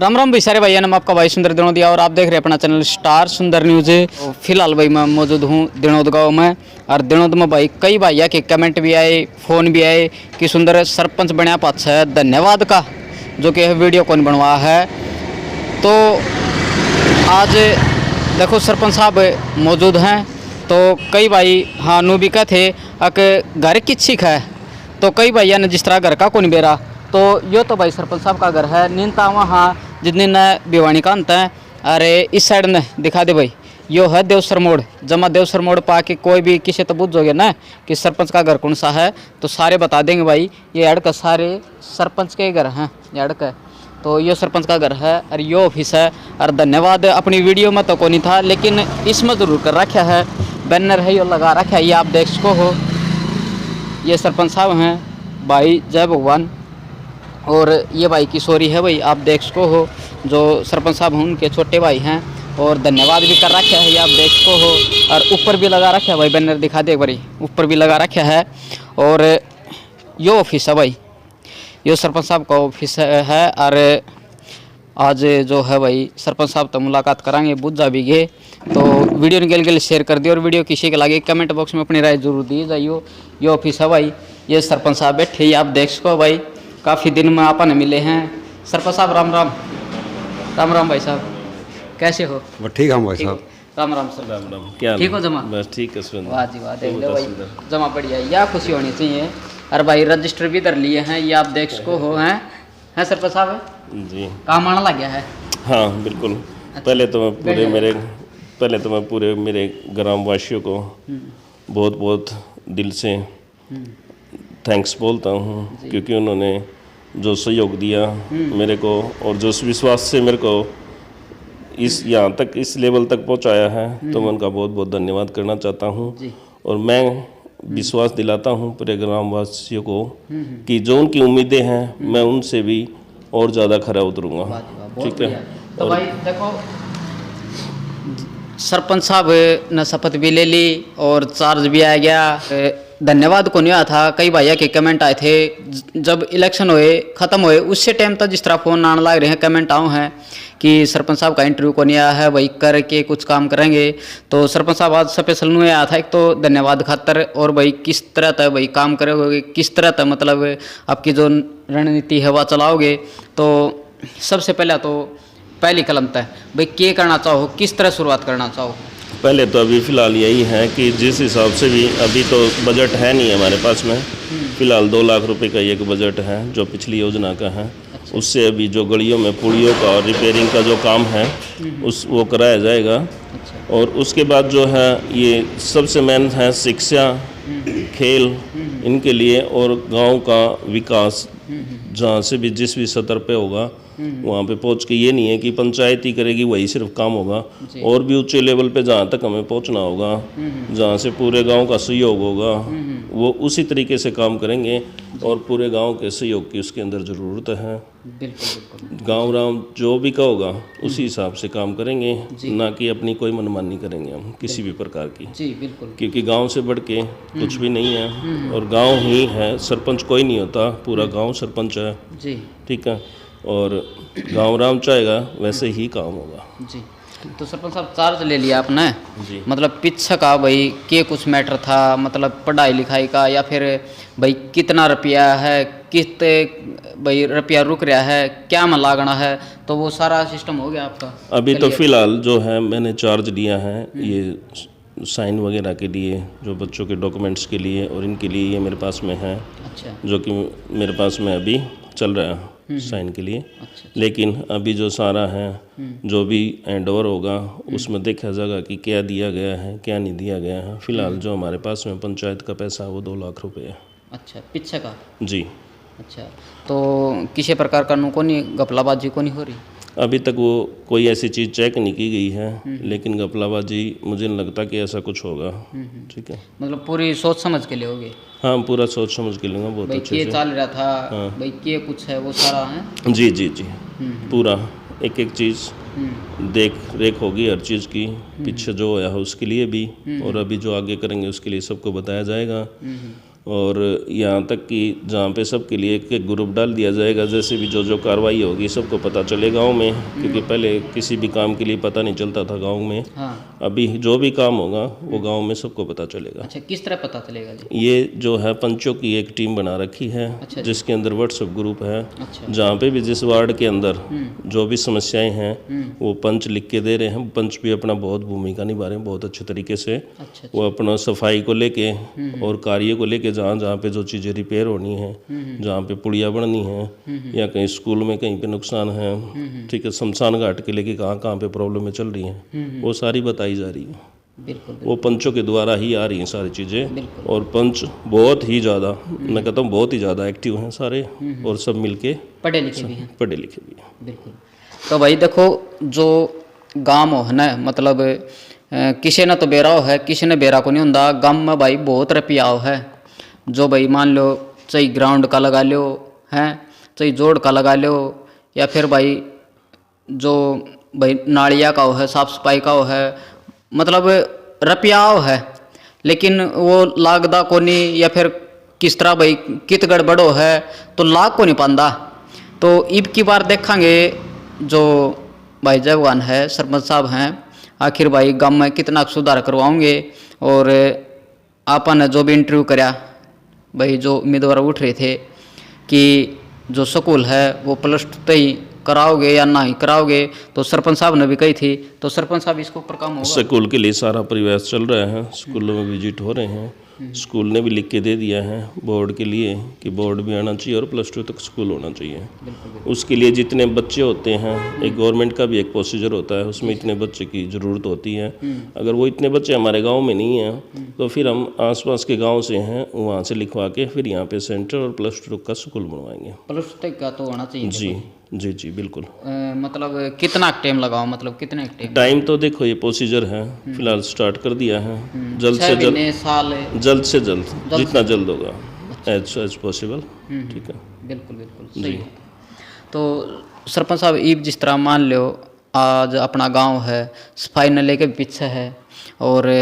राम राम भाई सारे भैया नाम आपका भाई सुंदर दिनोद दिया और आप देख रहे हैं अपना चैनल स्टार सुंदर न्यूज। तो फिलहाल भाई मैं मौजूद हूँ दिनोद गांव में और दिनोद में भाई कई भैया के कमेंट भी आए, फ़ोन भी आए कि सुंदर सरपंच बनया पाछ है धन्यवाद का जो कि वीडियो कौन बनवा है। तो आज देखो सरपंच साहब मौजूद हैं तो कई भाई हाँ नू भी कहते घर किच्छी है तो कई भैया ने जिस तरह घर का कौन बेरा तो यो तो भाई सरपंच साहब का घर है नींता वहाँ जितनी न भिवानी का अंत है। अरे इस साइड ने दिखा दे भाई यो है देवसर मोड़। जमा देवसर मोड़ पा के कोई भी किसी तो पूछोगे ना कि सरपंच का घर कौन सा है तो सारे बता देंगे भाई ये अड़क सारे सरपंच के घर हैं। ये अड़क है तो यो सरपंच का घर है और यो ऑफिस है। और धन्यवाद अपनी वीडियो में तो कोई नहीं था लेकिन इसमें ज़रूर कर रखा है, बैनर है यो लगा रखा है, ये आप देख सको हो। ये सरपंच साहब हैं भाई जय भगवान और ये भाई किशोरी है भाई आप देख सको हो जो सरपंच साहब हैं उनके छोटे भाई हैं और धन्यवाद भी कर रखा है ये आप देख सको हो। और ऊपर भी लगा रखा है भाई बैनर दिखा दे एक बारी, ऊपर भी लगा रखा है। और यो ऑफिस है भाई, यो सरपंच साहब का ऑफिस है। और आज जो है भाई सरपंच साहब तो मुलाकात कराएंगे बुझा भी गए तो वीडियो निकल के शेयर कर दिए और वीडियो किसी के लगे कमेंट बॉक्स में अपनी राय जरूर दी जाइयो। ये ऑफिस है भाई, ये सरपंच साहब बैठे ही आप देख सको भाई, काफ़ी दिन में आपने मिले हैं। सरपंच साहब राम राम। राम राम भाई साहब कैसे हो? ठीक हम भाई साहब। राम राम सर। राम राम क्या ठीक हो जमा? बस ठीक है। वाह जी वाह, देख लो भाई जमा बढ़िया, यह खुशी होनी चाहिए। और भाई रजिस्टर भी इधर लिए हैं ये आप देख सको हो हैं सरपंच साहब जी काम आना लग गया है। हाँ बिल्कुल। अच्छा। पहले तो मैं पूरे मेरे ग्रामवासियों को बहुत बहुत दिल से थैंक्स बोलता हूँ क्योंकि उन्होंने जो सहयोग दिया मेरे को और जो विश्वास से मेरे को इस यहाँ तक इस लेवल तक पहुँचाया है तो मैं उनका बहुत बहुत धन्यवाद करना चाहता हूँ। और मैं विश्वास दिलाता हूँ पूरे ग्रामवासियों को कि जो उनकी उम्मीदें हैं मैं उनसे भी और ज़्यादा खरा उतरूँगा। ठीक है। तो भाई देखो सरपंच साहब ने शपथ भी ले ली और चार्ज भी आ गया। धन्यवाद को नहीं आया था, कई भैया के कमेंट आए थे जब इलेक्शन हुए ख़त्म हुए उससे टाइम तक जिस तरह फ़ोन आने लग रहे हैं कमेंट आए हैं कि सरपंच साहब का इंटरव्यू को नहीं आया है भाई करके कुछ काम करेंगे। तो सरपंच साहब आज स्पेशल नहीं आया था एक तो धन्यवाद खातर और भाई किस तरह तक भाई काम करोगे किस तरह तक मतलब आपकी जो रणनीति है वह चलाओगे। तो सबसे पहले तो पहली कलम तय भाई क्या करना चाहो, किस तरह शुरुआत करना चाहो? पहले तो अभी फ़िलहाल यही है कि जिस हिसाब से भी अभी तो बजट है नहीं हमारे पास में, फ़िलहाल 2 लाख रुपए का एक बजट है जो पिछली योजना का है। अच्छा। उससे अभी जो गलियों में पुलियों का और रिपेयरिंग का जो काम है वो कराया जाएगा। अच्छा। और उसके बाद जो है ये सबसे मेन है शिक्षा खेल इनके लिए और गांव का विकास जहाँ से भी जिस भी स्तर पे होगा वहाँ पे पहुँच के ये नहीं है कि पंचायत ही करेगी वही सिर्फ काम होगा और भी ऊंचे लेवल पे जहाँ तक हमें पहुँचना होगा जहाँ से पूरे गांव का सहयोग होगा वो उसी तरीके से काम करेंगे और पूरे गांव के सहयोग की उसके अंदर ज़रूरत है। गांव राम जो भी कहोगा उसी हिसाब से काम करेंगे ना कि अपनी कोई मनमानी करेंगे हम किसी भी प्रकार की। जी बिल्कुल। क्योंकि गांव से बढ़ के कुछ भी नहीं है और गांव ही है, सरपंच कोई नहीं होता, पूरा गांव सरपंच है जी। ठीक है। और गांव राम चाहेगा वैसे ही काम होगा जी। तो सरपंच साहब चार्ज ले लिया आपने जी, मतलब पीछे का भाई के कुछ मैटर था मतलब पढ़ाई लिखाई का या फिर भाई कितना रुपया है कितने भाई रुपया रुक रहा है क्या में लागना है तो वो सारा सिस्टम हो गया आपका? अभी तो फिलहाल जो है मैंने चार्ज लिया है ये साइन वगैरह के लिए जो बच्चों के डॉक्यूमेंट्स के लिए और इनके लिए ये मेरे पास में है। अच्छा। जो कि मेरे पास में अभी चल रहा है साइन के लिए। अच्छा। लेकिन अभी जो सारा है जो भी हैंड ओवर होगा उसमें देखा जाएगा कि क्या दिया गया है क्या नहीं दिया गया है। फिलहाल जो हमारे पास में पंचायत का पैसा है वो 2 लाख रुपए है। अच्छा पीछे का जी। अच्छा तो किसी प्रकार का को नहीं घपलाबाजी को नहीं हो रही अभी तक वो कोई ऐसी चीज़ चेक नहीं की गई है लेकिन घपलाबाजी मुझे नहीं लगता कि ऐसा कुछ होगा। ठीक है। मतलब पूरी सोच समझ के लिए होगी? हाँ पूरा सोच समझ के लूँगा बहुत अच्छे से। चल रहा था हाँ। भाई क्या कुछ है वो सारा है जी जी जी पूरा एक एक चीज़ देख रेख होगी हर चीज़ की, पीछे जो होया है उसके लिए भी और अभी जो आगे करेंगे उसके लिए सबको बताया जाएगा। और यहाँ तक कि जहाँ पे सबके लिए एक ग्रुप डाल दिया जाएगा, जैसे भी जो कार्रवाई होगी सबको पता चले गांव में, क्योंकि पहले किसी भी काम के लिए पता नहीं चलता था गांव में। हाँ। अभी जो भी काम होगा वो गांव में सबको पता चलेगा। अच्छा, किस तरह पता चलेगा जी? ये जो है पंचों की एक टीम बना रखी है। अच्छा। जिसके अंदर व्हाट्सएप ग्रुप है। अच्छा। जहाँ पे भी जिस वार्ड के अंदर जो भी समस्याएं हैं वो पंच लिख के दे रहे हैं। पंच भी अपना बहुत भूमिका निभा रहे हैं बहुत अच्छे तरीके से। अच्छा। वो अपना सफाई को लेके और कार्य को लेके, जहाँ जहाँ पे जो चीज़ें रिपेयर होनी है, जहाँ पे पुड़िया बननी है, या कहीं स्कूल में कहीं पे नुकसान है, ठीक है, शमशान घाट के लेके कहाँ कहाँ पे प्रॉब्लमें चल रही हैं, वो सारी बताई जा रही है। बिल्कुल। वो पंचों के द्वारा ही आ रही हैं सारी चीज़ें। और पंच बहुत ही ज़्यादा, मैं कहता हूँ बहुत ही ज़्यादा एक्टिव हैं सारे, और सब मिलके पढ़े लिखे भी हैं। पढ़े लिखे भी हैं। बिल्कुल। तो भाई देखो, जो गाँव है ना, मतलब किसी ने तो बेराव है, किसी ने बेरा को नहीं होंदा। गाँव में भाई बहुत रपियाव है। जो भाई मान लो चाहे ग्राउंड का लगा लो हैं, चाहे जोड़ का लगा लो, या फिर भाई जो भाई नालिया का हो है, साफ सफाई का हो है, मतलब रपियाव है, लेकिन वो लागदा को नहीं, या फिर किस तरह भाई कित गड़बड़ो है तो लाग को नहीं पांदा। तो ईब की बार देखेंगे जो भाई जवान है, सरपंच साहब हैं, आखिर भाई गाँव में कितना सुधार करवाओगे। और आपन ने जो भी इंटरव्यू कराया भाई, जो उम्मीदवार उठ रहे थे कि जो स्कूल है वो +2 तय कराओगे या ना ही कराओगे, तो सरपंच साहब ने भी कही थी। तो सरपंच साहब इसको ऊपर काम होगा। स्कूल के लिए सारा प्रयास चल रहा है, स्कूलों में विजिट हो रहे हैं। स्कूल ने भी लिख के दे दिया है बोर्ड के लिए कि बोर्ड भी आना चाहिए और +2 तक स्कूल होना चाहिए। उसके लिए जितने बच्चे होते हैं, एक गवर्नमेंट का भी एक प्रोसीजर होता है, उसमें इतने बच्चे की ज़रूरत होती है। अगर वो इतने बच्चे हमारे गांव में नहीं हैं तो फिर हम आसपास के गांव से हैं, वहाँ से लिखवा के फिर यहाँ पे सेंटर और +2 का स्कूल बनवाएंगे। +2 तक का तो होना चाहिए। जी जी जी बिल्कुल। मतलब कितना टाइम लगाओ, मतलब कितने टाइम तो देखो ये प्रोसीजर है, फिलहाल स्टार्ट कर दिया है। जल्द से जल्द, साल, जल्द से जल्द, जितना जल्द होगा एज पॉसिबल। ठीक है। बिल्कुल बिल्कुल सही है। तो सरपंच साहब, ईब जिस तरह मान लो आज अपना गांव है, सफाई न लेके पीछे है, और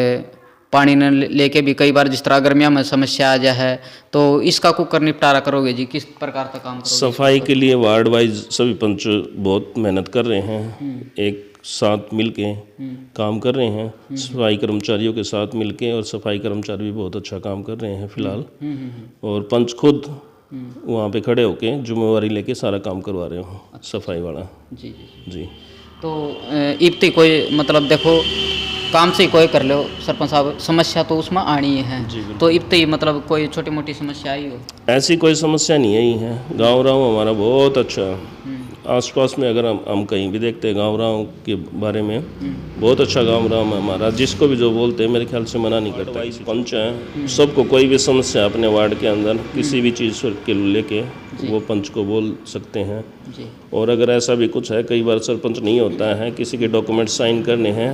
पानी न लेके भी कई बार जिस तरह गर्मियों में समस्या आ जाए है, तो इसका कुकर निपटारा करोगे जी? किस प्रकार का काम करोगे? सफाई के लिए वार्ड वाइज सभी पंच बहुत मेहनत कर रहे हैं, एक साथ मिलके काम कर रहे हैं। सफाई कर्मचारियों के साथ मिलके, और सफाई कर्मचारी भी बहुत अच्छा काम कर रहे हैं फिलहाल। और पंच खुद वहाँ पे खड़े होके जिम्मेवारी लेके सारा काम करवा रहे हो, सफाई वाला। जी जी जी। तो इब्ती कोई, मतलब देखो काम से ही कोई कर लो सरपंच साहब, समस्या तो उसमें आनी ही है। तो इब्ती मतलब कोई छोटी मोटी समस्या आई हो? ऐसी कोई समस्या नहीं आई है। गाँव राव हमारा बहुत अच्छा, आसपास में अगर हम कहीं भी देखते हैं गाँव राव के बारे में, बहुत अच्छा गाँव राव है हमारा। जिसको भी जो बोलते हैं मेरे ख्याल से मना नहीं करता। पंच हैं, सबको कोई भी समस्या अपने वार्ड के अंदर किसी भी चीज़ के लेके वो पंच को बोल सकते हैं। और अगर ऐसा भी कुछ है, कई बार सरपंच नहीं होता है, किसी के डॉक्यूमेंट साइन करने हैं,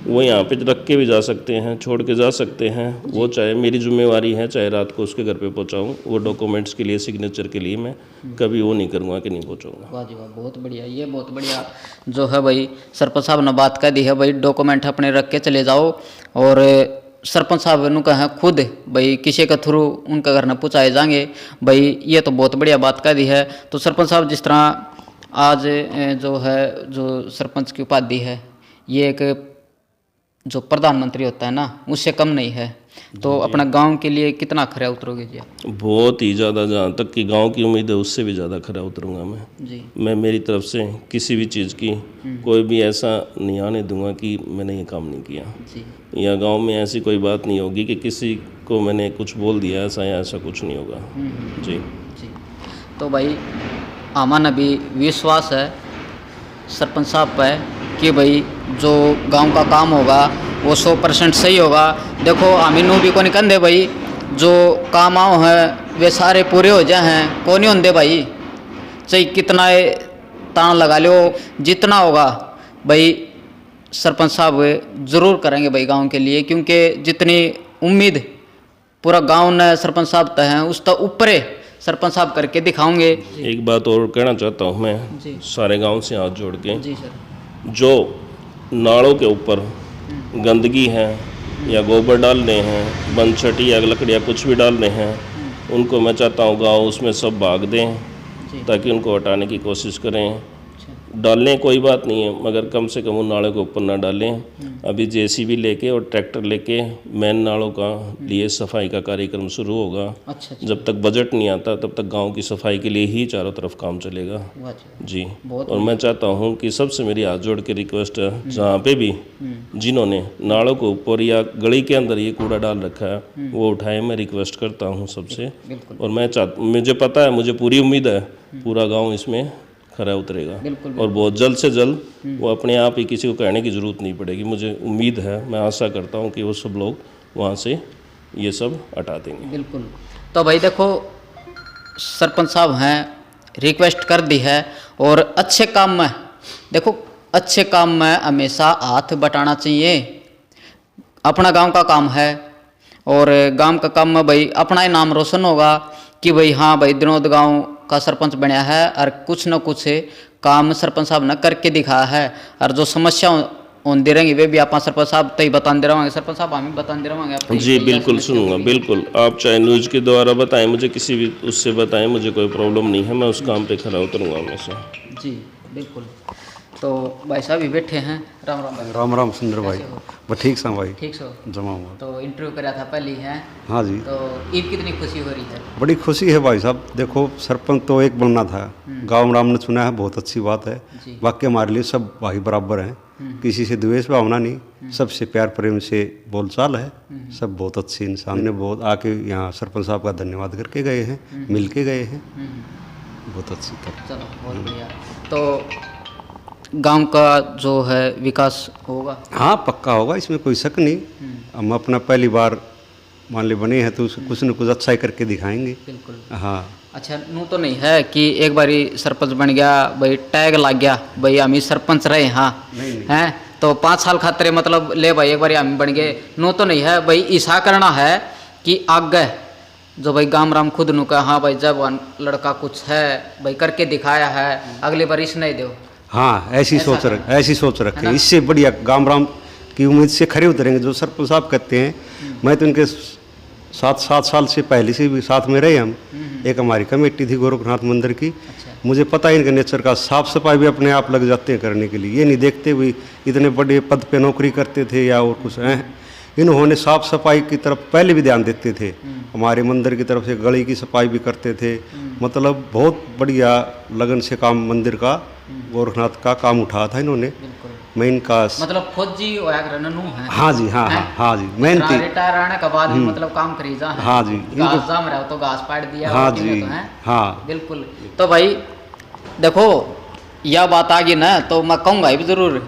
वो यहाँ पे रख के भी जा सकते हैं, छोड़ के जा सकते हैं। वो चाहे मेरी जिम्मेवारी है, चाहे रात को उसके घर पे पहुँचाऊँ, वो डॉक्यूमेंट्स के लिए, सिग्नेचर के लिए मैं कभी वो नहीं करूँगा कि नहीं पहुँचाऊँगा। वाह जी वाह, बहुत बढ़िया। ये बहुत बढ़िया जो है भाई सरपंच साहब ने बात कह दी है भाई, डॉक्यूमेंट अपने रख के चले जाओ। और सरपंच साहब ने कहा खुद भाई किसी के थ्रू उनका घर न पहुँचाए जाएंगे भाई, ये तो बहुत बढ़िया बात कह दी है। तो सरपंच साहब, जिस तरह आज जो है जो सरपंच की उपाधि है, ये एक जो प्रधानमंत्री होता है ना, उससे कम नहीं है। तो अपना गांव के लिए कितना खरा उतरोगे जी? बहुत ही ज़्यादा, जहाँ तक कि गांव की उम्मीद है उससे भी ज़्यादा खरा उतरूंगा मैं जी। मैं मेरी तरफ से किसी भी चीज़ की कोई भी ऐसा नहीं आने दूंगा कि मैंने ये काम नहीं किया जी। या गांव में ऐसी कोई बात नहीं होगी कि किसी को मैंने कुछ बोल दिया ऐसा, या ऐसा कुछ नहीं होगा जी जी। तो भाई हमारा भी विश्वास है सरपंच साहब पर कि भाई जो गांव का काम होगा वो 100% सही होगा। देखो अमीनू भी को निकल दे भाई, जो काम आओ हैं वे सारे पूरे हो जाए हैं, को नहीं होंगे भाई, चाहे कितना तान लगा लो, जितना होगा भाई सरपंच साहब ज़रूर करेंगे भाई गांव के लिए, क्योंकि जितनी उम्मीद पूरा गांव ने सरपंच साहब तक हैं उस तक ऊपर सरपंच साहब करके दिखाऊंगे। एक बात और कहना चाहता हूँ मैं सारे गांव से हाथ जोड़ के जी सर, जो नालों के ऊपर गंदगी है या गोबर डाल रहे हैं, बनछटी या लकड़ियाँ कुछ भी डाल रहे हैं, उनको मैं चाहता हूँ गाँव उसमें सब भाग दें जी। ताकि उनको हटाने की कोशिश करें। अच्छा। डालने कोई बात नहीं है, मगर कम से कम उन नालों के ऊपर ना डालें। अभी जेसीबी लेके और ट्रैक्टर लेके मेन नालों का लिए सफाई का कार्यक्रम शुरू होगा। अच्छा अच्छा। जब तक बजट नहीं आता तब तक गांव की सफाई के लिए ही चारों तरफ काम चलेगा। वाह जी। जी। बहुत और मैं चाहता हूं कि सबसे मेरी हाथ जोड़ के रिक्वेस्ट है, जहाँ पे भी जिन्होंने नालों के ऊपर या गली के अंदर ये कूड़ा डाल रखा है वो उठाए। मैं रिक्वेस्ट करता हूँ सबसे। बिल्कुल और मुझे पता है, मुझे पूरी उम्मीद है पूरा गाँव इसमें खरा उतरेगा। बिल्कुल। और बहुत जल्द से जल्द वो अपने आप ही, किसी को कहने की ज़रूरत नहीं पड़ेगी। मुझे उम्मीद है, मैं आशा करता हूँ कि वो सब लोग वहाँ से ये सब हटा देंगे। बिल्कुल। तो भाई देखो, सरपंच साहब हैं, रिक्वेस्ट कर दी है। और अच्छे काम में देखो, अच्छे काम में हमेशा हाथ बटाना चाहिए। अपना गांव का काम है और गांव का काम में भाई अपना ही नाम रोशन होगा कि भाई हाँ भाई दिनोद गांव का सरपंच बनया है और कुछ न कुछ काम सरपंच साहब ने करके दिखाया है। और जो समस्या होती रहेंगी वे भी आप सरपंच साहब तय बताते रहेंगे। सरपंच साहब हम बताते रहेंगे आपको। जी बिल्कुल, सुनूंगा बिल्कुल। आप चाहे न्यूज़ के द्वारा बताएं, मुझे किसी भी उससे बताएं, मुझे कोई प्रॉब्लम नहीं है। मैं उस काम पे खरा उतरूंगा हमेशा। जी बिल्कुल। तो भाई साहब भी बैठे हैं। राम राम भाई। राम राम सुंदर भाई। कैसे हो? वो ठीक सा भाई, ठीक सो। जमा हुआ। तो इंटरव्यू करा था पहले है। हाँ जी, तो ईद कितनी खुशी हो रही है? बड़ी खुशी है भाई साहब। देखो, सरपंच तो एक बनना था, गांव राम ने चुना है, बहुत अच्छी बात है। जी। वाकई हमारे लिए सब भाई बराबर हैं, किसी से द्वेष भावना नहीं, सबसे प्यार प्रेम से बोलचाल है। सब बहुत अच्छे इंसान ने बहुत आके यहाँ सरपंच साहब का धन्यवाद करके गए हैं, मिल के गए हैं, बहुत अच्छी तरह। चलो बहुत बढ़िया। तो गांव का जो है विकास होगा? हाँ पक्का होगा, इसमें कोई शक नहीं। हम अपना पहली बार मान ले बने हैं तो कुछ न कुछ अच्छा ही करके दिखाएंगे। बिल्कुल। हाँ। अच्छा, नू तो नहीं है कि एक बारी सरपंच बन गया भाई टैग लग गया भाई हम ही सरपंच रहे। हाँ हैं तो 5 साल खातरे मतलब ले भाई एक बारी हम बन गए, नू तो नहीं है भाई। ऐसा करना है कि आगे जो भाई गाम राम खुद नु का हाँ भाई जब लड़का कुछ है भाई करके दिखाया है, अगली बार इस नहीं दो। हाँ ऐसी सोच रखे। इससे बढ़िया गाम राम की उम्मीद से खरे उतरेंगे। जो सरपंच साहब कहते हैं, मैं तो इनके 7 साल से पहले से भी साथ में रहे हम। एक हमारी कमेटी थी गोरखनाथ मंदिर की। मुझे पता है इनके नेचर का। साफ सफाई भी अपने आप लग जाते हैं करने के लिए, ये नहीं देखते हुए इतने बड़े पद पे नौकरी करते थे या और कुछ हैं। इन्होंने साफ सफाई की तरफ पहले भी ध्यान देते थे, हमारे मंदिर की तरफ से गली की सफाई भी करते थे। मतलब बहुत बढ़िया लगन से काम मंदिर का, गोरखनाथ का काम उठाया था इन्होंने। मैं इनका मतलब फौजी नू है। हाँ जी, हाँ जी, मेहनती। रिटायर आने के बाद भी मतलब काम करी जा है। हाँ जी, घास जाम रहा तो घास पाट दिया। हाँ तो जी, है। हाँ बिल्कुल। तो भाई देखो यह बात आ गई ना तो मैं कहूँगा भी जरूर।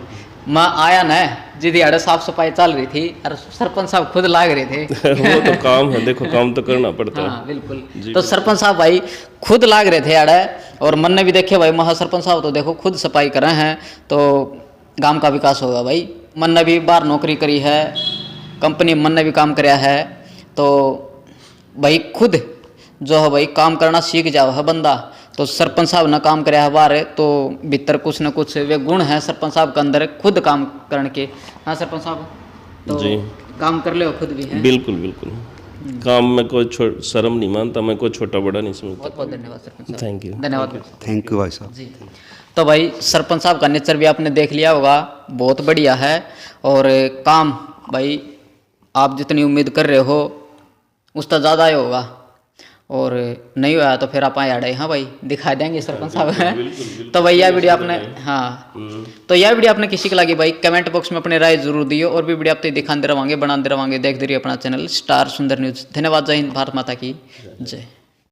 मैं आया ना जिदी अड़े साफ सफाई चल रही थी और सरपंच साहब खुद लाग रहे थे। वो तो काम है, देखो काम तो करना पड़ता है। हाँ बिल्कुल। तो सरपंच साहब भाई खुद लाग रहे थे अड़े, और मन ने भी देखे भाई महा सरपंच साहब तो देखो खुद सफाई कर रहे हैं तो गांव का विकास होगा। भाई मन ने भी बाहर नौकरी करी है, कंपनी मन ने भी काम कराया है, तो भाई खुद जो है भाई काम करना सीख जाओ है बंदा। तो सरपंच साहब ने काम कराया है बाहर, तो भीतर कुछ न कुछ वे गुण हैं सरपंच साहब के अंदर खुद काम करने के। हाँ सरपंच साहब तो जी काम कर ले खुद भी है। बिल्कुल बिल्कुल। काम में कोई शर्म नहीं मानता, मैं कोई छोटा बड़ा नहीं समझता। बहुत बहुत धन्यवाद सरपंच साहब। Thank you. धन्यवाद। थैंक यू भाई साहब। जी। तो भाई सरपंच साहब का नेचर भी आपने देख लिया होगा, बहुत बढ़िया है। और काम भाई आप जितनी उम्मीद कर रहे हो उसका ज़्यादा ही होगा, और नहीं हुआ तो फिर आप आए अड़े। हाँ भाई दिखा देंगे सरपंच साहब हैं। तो भाई यह वीडियो आपने तो यह वीडियो आपने किसी को लगी भाई कमेंट बॉक्स में अपनी राय जरूर दियो। और भी वीडियो आप दिखाते रहोगे, बनाते रहोगे, देखते रहिए अपना चैनल स्टार सुंदर न्यूज़। धन्यवाद। जय हिंद, भारत माता की जय।